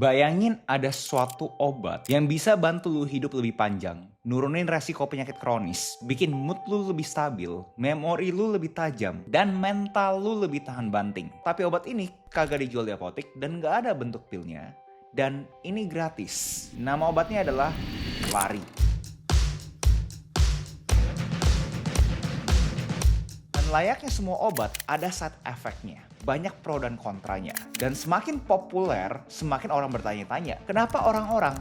Bayangin ada suatu obat yang bisa bantu lu hidup lebih panjang, nurunin resiko penyakit kronis, bikin mood lu lebih stabil, memori lu lebih tajam, dan mental lu lebih tahan banting. Tapi obat ini kagak dijual di apotek dan gak ada bentuk pilnya. Dan ini gratis. Nama obatnya adalah lari. Dan layaknya semua obat, ada side effect-nya. Banyak pro dan kontranya. Dan semakin populer, semakin orang bertanya-tanya, kenapa orang-orang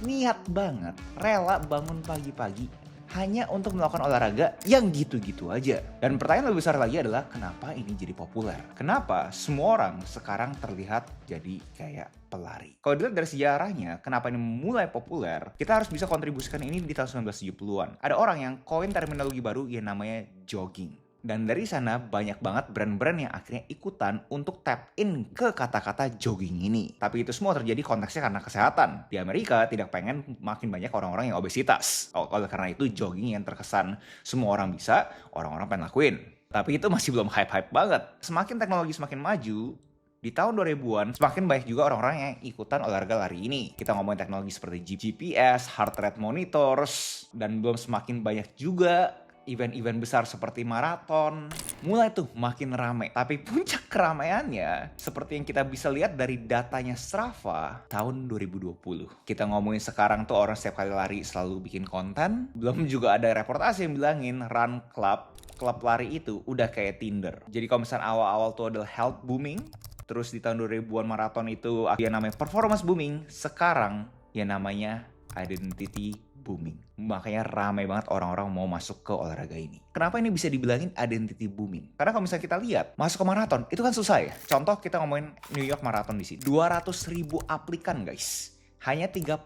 niat banget rela bangun pagi-pagi hanya untuk melakukan olahraga yang gitu-gitu aja. Dan pertanyaan lebih besar lagi adalah, kenapa ini jadi populer? Kenapa semua orang sekarang terlihat jadi kayak pelari? Kalau dilihat dari sejarahnya, kenapa ini mulai populer, kita harus bisa kontribusikan ini di tahun 1970-an. Ada orang yang coin terminologi baru yang namanya jogging. Dan dari sana banyak banget brand-brand yang akhirnya ikutan untuk tap in ke kata-kata jogging ini. Tapi itu semua terjadi konteksnya karena kesehatan. Di Amerika tidak pengen makin banyak orang-orang yang obesitas. Oleh karena itu jogging yang terkesan semua orang bisa, orang-orang pengen lakuin. Tapi itu masih belum hype-hype banget. Semakin teknologi semakin maju, di tahun 2000-an semakin banyak juga orang-orang yang ikutan olahraga lari ini. Kita ngomongin teknologi seperti GPS, heart rate monitors, dan belum semakin banyak juga event-event besar seperti maraton. Mulai tuh makin rame. Tapi puncak keramaiannya seperti yang kita bisa lihat dari datanya Strava tahun 2020. Kita ngomongin sekarang tuh orang setiap kali lari selalu bikin konten. Belum juga ada reportase yang bilangin Run Club, klub lari itu udah kayak Tinder. Jadi kalau misalnya awal-awal tuh adalah health booming, terus di tahun 2000-an maraton itu yang namanya performance booming, sekarang yang namanya identity booming. Makanya ramai banget orang-orang mau masuk ke olahraga ini. Kenapa ini bisa dibilangin identity booming? Karena kalau misalnya kita lihat, masuk ke maraton, itu kan susah ya. Contoh kita ngomongin New York Marathon di sini. 200.000 aplikan guys. Hanya 3%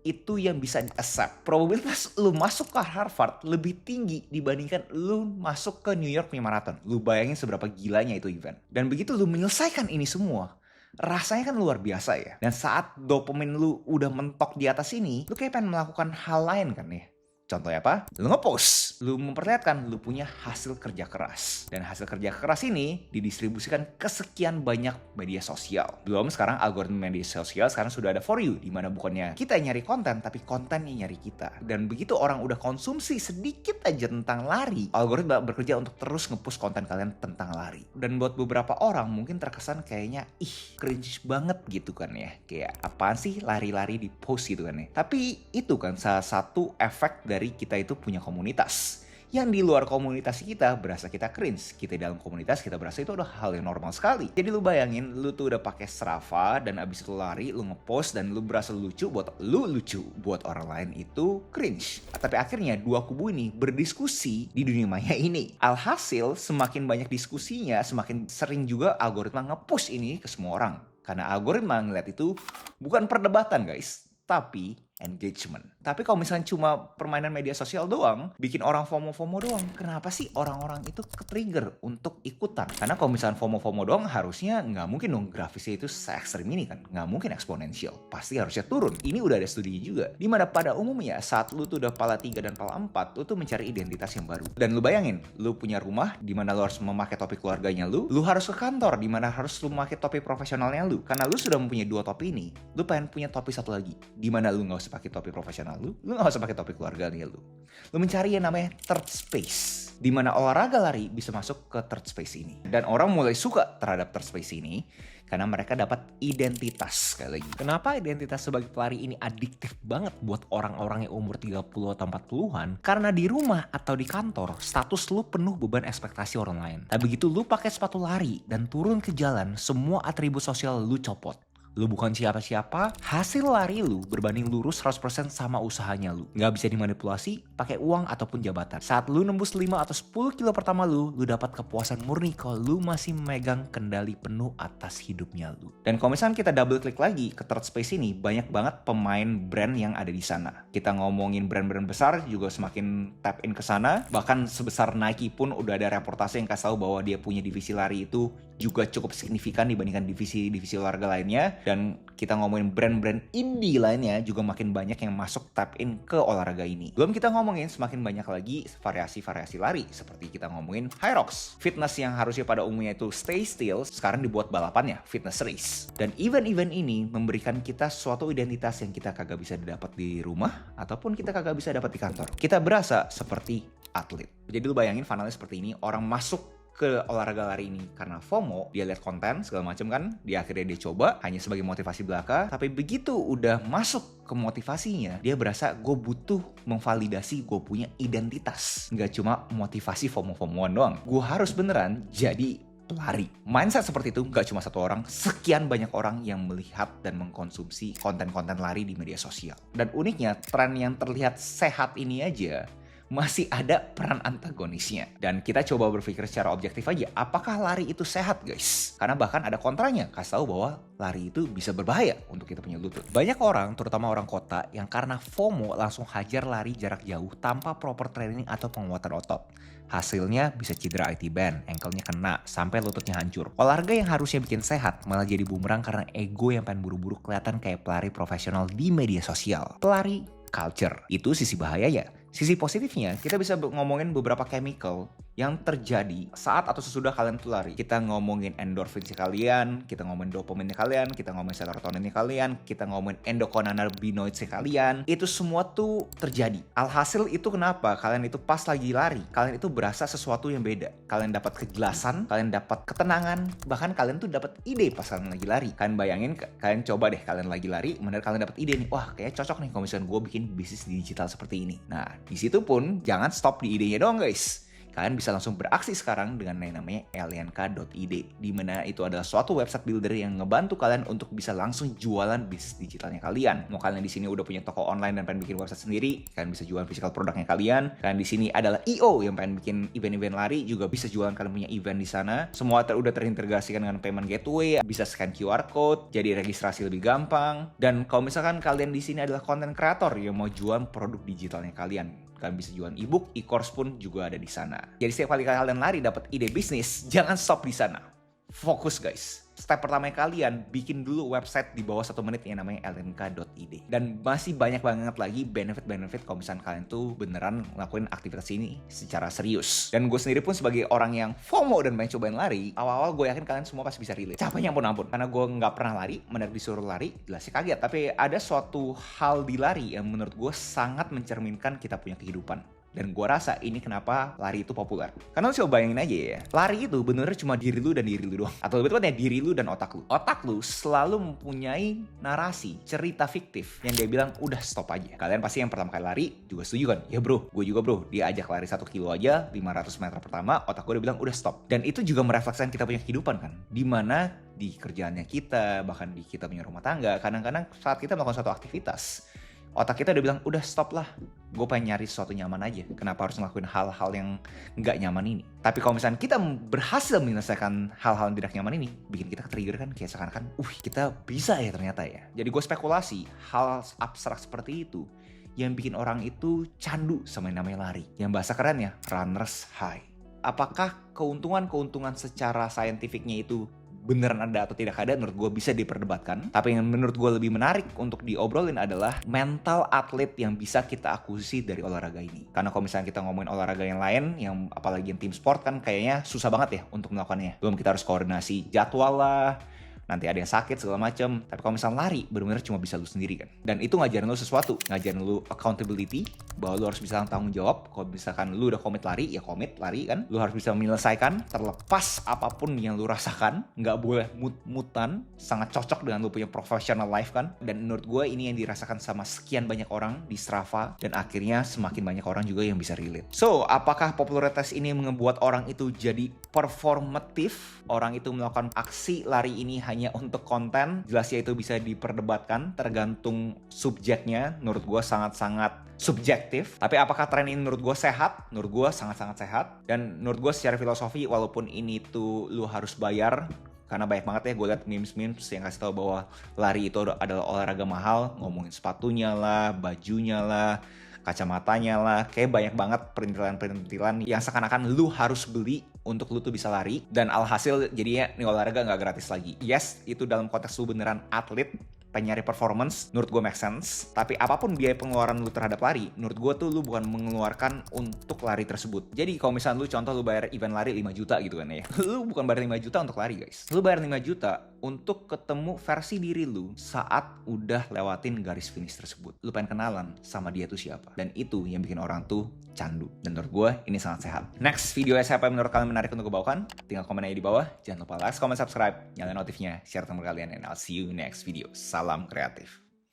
itu yang bisa di-accept. Probabilitas lu masuk ke Harvard lebih tinggi dibandingkan lu masuk ke New York Marathon. Lu bayangin seberapa gilanya itu event. Dan begitu lu menyelesaikan ini semua, rasanya kan luar biasa ya. Dan saat dopamin lu udah mentok di atas ini, lu kayak pengen melakukan hal lain kan ya. Contohnya apa? Lu ngepost. Lu memperlihatkan lu punya hasil kerja keras. Dan hasil kerja keras ini didistribusikan ke sekian banyak media sosial. Belum sekarang algoritma media sosial sekarang sudah ada for you. Dimana bukannya kita yang nyari konten, tapi konten yang nyari kita. Dan begitu orang udah konsumsi sedikit aja tentang lari, algoritma bekerja untuk terus nge-push konten kalian tentang lari. Dan buat beberapa orang mungkin terkesan kayaknya, cringe banget gitu kan ya. Kayak apaan sih lari-lari di post gitu kan ya. Tapi itu kan salah satu efek dari kita itu punya komunitas. Yang di luar komunitas kita berasa kita cringe. Kita di dalam komunitas kita berasa itu udah hal yang normal sekali. Jadi lu bayangin lu tuh udah pakai Strava dan abis itu lari, lu ngepost dan lu berasa lucu buat lu lucu. Buat orang lain itu cringe. Tapi akhirnya dua kubu ini berdiskusi di dunia maya ini. Alhasil semakin banyak diskusinya, semakin sering juga algoritma ngepush ini ke semua orang. Karena algoritma ngeliat itu bukan perdebatan guys, tapi engagement. Tapi kalau misalnya cuma permainan media sosial doang, bikin orang FOMO-FOMO doang, kenapa sih orang-orang itu ke-trigger untuk ikutan? Karena kalau misalnya FOMO-FOMO doang, harusnya nggak mungkin dong grafisnya itu se-ekstrim ini kan. Nggak mungkin eksponensial. Pasti harusnya turun. Ini udah ada studinya juga. Dimana pada umumnya saat lu tuh udah pala 3 dan pala 4, lu tuh mencari identitas yang baru. Dan lu bayangin, lu punya rumah dimana lu harus memakai topi keluarganya lu harus ke kantor dimana harus lu memakai topi profesionalnya lu. Karena lu sudah mempunyai 2 topi ini, lu pengen punya topi satu lagi. Dimana lu nggak usah pakai topi profesional lu nggak usah pakai topi keluarganya lu mencari yang namanya third space, di mana olahraga lari bisa masuk ke third space ini. Dan orang mulai suka terhadap third space ini karena mereka dapat identitas. Sekali lagi, kenapa identitas sebagai pelari ini adiktif banget buat orang-orang yang umur 30 atau 40-an? Karena di rumah atau di kantor, status lu penuh beban ekspektasi orang lain. Tapi begitu lu pakai sepatu lari dan turun ke jalan, semua atribut sosial lu copot. Lu bukan siapa-siapa, hasil lari lu berbanding lurus 100% sama usahanya lu. Nggak bisa dimanipulasi pakai uang ataupun jabatan. Saat lu nembus 5 atau 10 kilo pertama lu dapat kepuasan murni kalau lu masih megang kendali penuh atas hidupnya lu. Dan kalau misalnya kita double klik lagi ke third space ini, banyak banget pemain brand yang ada di sana. Kita ngomongin brand-brand besar juga semakin tap in ke sana. Bahkan sebesar Nike pun udah ada reportase yang kasih tahu bahwa dia punya divisi lari itu juga cukup signifikan dibandingkan divisi-divisi olahraga lainnya. Dan kita ngomongin brand-brand indie lainnya juga makin banyak yang masuk tap in ke olahraga ini. Belum kita ngomongin semakin banyak lagi variasi-variasi lari, seperti kita ngomongin Hyrox. Fitness yang harusnya pada umumnya itu stay still, sekarang dibuat balapannya, fitness race. Dan event-event ini memberikan kita suatu identitas yang kita kagak bisa didapat di rumah, ataupun kita kagak bisa dapat di kantor. Kita berasa seperti atlet. Jadi lu bayangin finalnya seperti ini, orang masuk ke olahraga lari ini karena FOMO, dia lihat konten segala macam kan, dia akhirnya dia coba hanya sebagai motivasi belaka, tapi begitu udah masuk ke motivasinya, dia berasa gue butuh memvalidasi gue punya identitas, nggak cuma motivasi FOMO-FOMOan doang, gue harus beneran jadi pelari. Mindset seperti itu nggak cuma satu orang, sekian banyak orang yang melihat dan mengkonsumsi konten-konten lari di media sosial. Dan uniknya, tren yang terlihat sehat ini aja masih ada peran antagonisnya. Dan kita coba berpikir secara objektif aja, apakah lari itu sehat guys? Karena bahkan ada kontranya, kasih tahu bahwa lari itu bisa berbahaya untuk kita punya lutut. Banyak orang, terutama orang kota, yang karena FOMO langsung hajar lari jarak jauh tanpa proper training atau penguatan otot. Hasilnya bisa cedera IT band, ankle-nya kena, sampai lututnya hancur. Olahraga yang harusnya bikin sehat malah jadi bumerang karena ego yang pengen buru-buru kelihatan kayak pelari profesional di media sosial. Pelari culture, itu sisi bahayanya. Sisi positifnya, kita bisa ngomongin beberapa chemical yang terjadi saat atau sesudah kalian tuh lari. Kita ngomongin endorfin kalian, kita ngomongin dopamin kalian, kita ngomongin serotonin kalian, kita ngomongin endocannabinoid kalian. Itu semua tuh terjadi. Alhasil itu kenapa kalian itu pas lagi lari, kalian itu berasa sesuatu yang beda. Kalian dapat kejelasan, kalian dapat ketenangan, bahkan kalian tuh dapat ide pas kalian lagi lari. Kalian bayangin, kalian coba deh kalian lagi lari, bener kalian dapat ide nih, wah kayak cocok nih kalau misalnya gue bikin bisnis digital seperti ini. Nah, di situ pun jangan stop di idenya doang guys. Kalian bisa langsung beraksi sekarang dengan yang namanya Elianka.id, di mana itu adalah suatu website builder yang ngebantu kalian untuk bisa langsung jualan bisnis digitalnya kalian. Mau kalian di sini udah punya toko online dan pengen bikin website sendiri, kalian bisa jualan physical produknya kalian. Kalian di sini adalah IO yang pengen bikin event-event lari, juga bisa jualan kalian punya event di sana. Semua udah terintegrasikan dengan payment gateway, bisa scan QR code, jadi registrasi lebih gampang. Dan kalau misalkan kalian di sini adalah content creator yang mau jual produk digitalnya kalian bisa jualan ebook, e-course pun juga ada di sana. Jadi setiap kali kalian lari dapat ide bisnis, jangan stop di sana. Fokus guys. Step pertama kalian bikin dulu website di bawah 1 menit yang namanya lnk.id. Dan masih banyak banget lagi benefit-benefit kalau misalnya kalian tuh beneran ngelakuin aktivitas ini secara serius. Dan gue sendiri pun sebagai orang yang FOMO dan main cobain lari, awal-awal gue yakin kalian semua pasti bisa relate. Capeknya ampun-ampun, karena gue nggak pernah lari, mendadak disuruh lari, jelasnya kaget. Tapi ada suatu hal di lari yang menurut gue sangat mencerminkan kita punya kehidupan. Dan gue rasa ini kenapa lari itu populer. Karena lu coba bayangin aja ya, lari itu bener-bener cuma diri lu dan diri lu doang. Atau lebih tepatnya diri lu dan otak lu. Otak lu selalu mempunyai narasi, cerita fiktif yang dia bilang udah stop aja. Kalian pasti yang pertama kali lari juga setuju kan? Ya bro, gue juga bro. Dia ajak lari 1 kilo aja, 500 meter pertama, otak gue udah bilang udah stop. Dan itu juga merefleksikan kita punya kehidupan kan. Dimana di kerjaannya kita, bahkan di kita punya rumah tangga, kadang-kadang saat kita melakukan suatu aktivitas, otak kita udah bilang, udah stop lah. Gue pengen nyari sesuatu nyaman aja. Kenapa harus ngelakuin hal-hal yang gak nyaman ini? Tapi kalau misalnya kita berhasil menyelesaikan hal-hal yang tidak nyaman ini, bikin kita ke-trigger kan, kayak seakan-akan, kita bisa ya ternyata ya. Jadi gue spekulasi, hal abstrak seperti itu yang bikin orang itu candu sama yang namanya lari. Yang bahasa kerennya, runner's high. Apakah keuntungan-keuntungan secara saintifiknya itu beneran ada atau tidak ada, menurut gue bisa diperdebatkan. Tapi yang menurut gue lebih menarik untuk diobrolin adalah mental atlet yang bisa kita akuisisi dari olahraga ini. Karena kalau misalnya kita ngomongin olahraga yang lain, yang apalagi yang tim sport kan kayaknya susah banget ya untuk melakukannya. Belum kita harus koordinasi jadwal lah, nanti ada yang sakit segala macam. Tapi kalau misalnya lari, benar-benar cuma bisa lu sendiri kan. Dan itu ngajarin lu sesuatu, ngajarin lu accountability, bahwa lu harus bisa tanggung jawab. Kalau misalkan lu udah komit lari, ya komit lari kan. Lu harus bisa menyelesaikan terlepas apapun yang lu rasakan. Nggak boleh mut-mutan, sangat cocok dengan lu punya professional life kan. Dan menurut gue ini yang dirasakan sama sekian banyak orang di Strava, dan akhirnya semakin banyak orang juga yang bisa relate. So, apakah popularitas ini membuat orang itu jadi performatif? Orang itu melakukan aksi lari ini hanya untuk konten? Jelasnya itu bisa diperdebatkan, tergantung subjeknya. Menurut gue sangat-sangat subjektif. Tapi apakah tren ini menurut gue sehat? Menurut gue sangat-sangat sehat. Dan menurut gue secara filosofi, walaupun ini tuh lu harus bayar, karena banyak banget ya gue liat memes-memes yang kasih tahu bahwa lari itu adalah olahraga mahal. Ngomongin sepatunya lah, bajunya lah, kacamatanya lah. Kayak banyak banget perintilan-perintilan yang seakan-akan lu harus beli untuk lu tuh bisa lari, dan alhasil jadinya nih olahraga nggak gratis lagi. Yes, itu dalam konteks lu beneran atlet, pengen nyari performance, menurut gue make sense. Tapi apapun biaya pengeluaran lu terhadap lari, menurut gue tuh lu bukan mengeluarkan untuk lari tersebut. Jadi kalau misalnya lu contoh lu bayar event lari 5 juta gitu kan ya, lu bukan bayar 5 juta untuk lari guys. Lu bayar 5 juta untuk ketemu versi diri lu saat udah lewatin garis finish tersebut. Lu pengen kenalan sama dia tuh siapa. Dan itu yang bikin orang tuh candu. Dan menurut gue ini sangat sehat. Next video siapa yang menurut kalian menarik untuk gue bawakan? Tinggal komen aja di bawah. Jangan lupa like, comment, subscribe, nyalain notifnya, share teman kalian, and I'll see you next video. Salam kreatif.